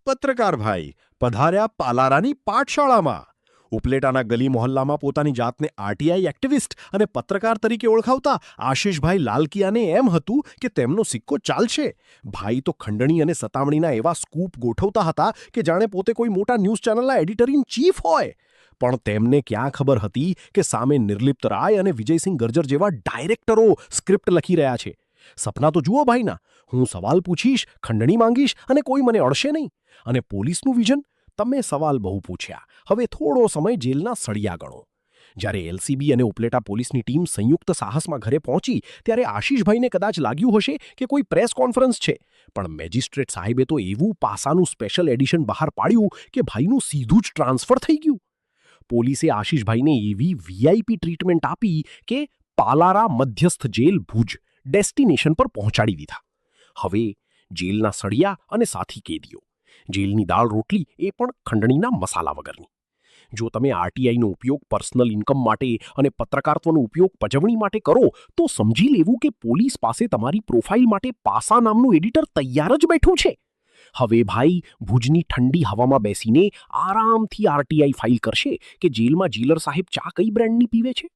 પત્રકાર ભાઈ પધાર્યા પાલારાની પાઠશાળામાં. ઉપલેટાના ગલી મોહલ્લામાં પોતાની જાતને આરટીઆઈ એક્ટિવિસ્ટ અને પત્રકાર તરીકે ઓળખાવતા આશિષભાઈ લાલકિયાને એમ હતું કે તેમનો સિક્કો ચાલશે. ભાઈ તો ખંડણી અને સતામણીના એવા સ્કૂપ ગોઠવતા હતા કે જાણે પોતે કોઈ મોટા ન્યૂઝ ચેનલના એડિટર ઇન ચીફ હોય. પણ તેમને ક્યાં ખબર હતી કે સામે નિર્લિપ્ત રાય અને વિજયસિંહ ગર્જર જેવા ડાયરેક્ટરો સ્ક્રિપ્ટ લખી રહ્યા છે. સપના તો જુઓ ભાઈના, હું સવાલ પૂછીશ, ખંડણી માંગીશ અને કોઈ મને અડશે નહીં. અને પોલીસનું વિઝન? તમે સવાલ બહુ પૂછ્યા, હવે થોડો સમય જેલના સળિયા ગણો. જ્યારે એલસીબી અને ઉપલેટા પોલીસની ટીમ સંયુક્ત સાહસમાં ઘરે પહોંચી ત્યારે આશિષભાઈને કદાચ લાગ્યું હશે કે કોઈ પ્રેસ કોન્ફરન્સ છે, પણ મેજિસ્ટ્રેટ સાહેબે તો એવું પાસાનું સ્પેશિયલ એડિશન બહાર પાડ્યું કે ભાઈનું સીધું જ ટ્રાન્સફર થઈ ગયું. પોલીસે આશિષભાઈને એવી વીઆઈપી ટ્રીટમેન્ટ આપી કે પાલારા મધ્યસ્થ જેલ ભુજ ડેસ્ટિનેશન પર પહોંચાડી દીધા. હવે જેલના સળિયા અને સાથી કેદીઓ, જેલની દાળ રોટલી એ પણ ખંડણીના મસાલા વગરની. જો તમે આરટીઆઈનો ઉપયોગ પર્સનલ ઇન્કમ માટે અને પત્રકારત્વનો ઉપયોગ પજવણી માટે કરો તો સમજી લેવું કે પોલીસ પાસે તમારી પ્રોફાઇલ માટે પાસા નામનું એડિટર તૈયાર જ બેઠું છે. હવે ભાઈ ભુજની ઠંડી હવામાં બેસીને આરામથી આરટીઆઈ ફાઇલ કરશે કે જેલમાં જેલર સાહેબ ચા કઈ બ્રાન્ડની પીવે છે.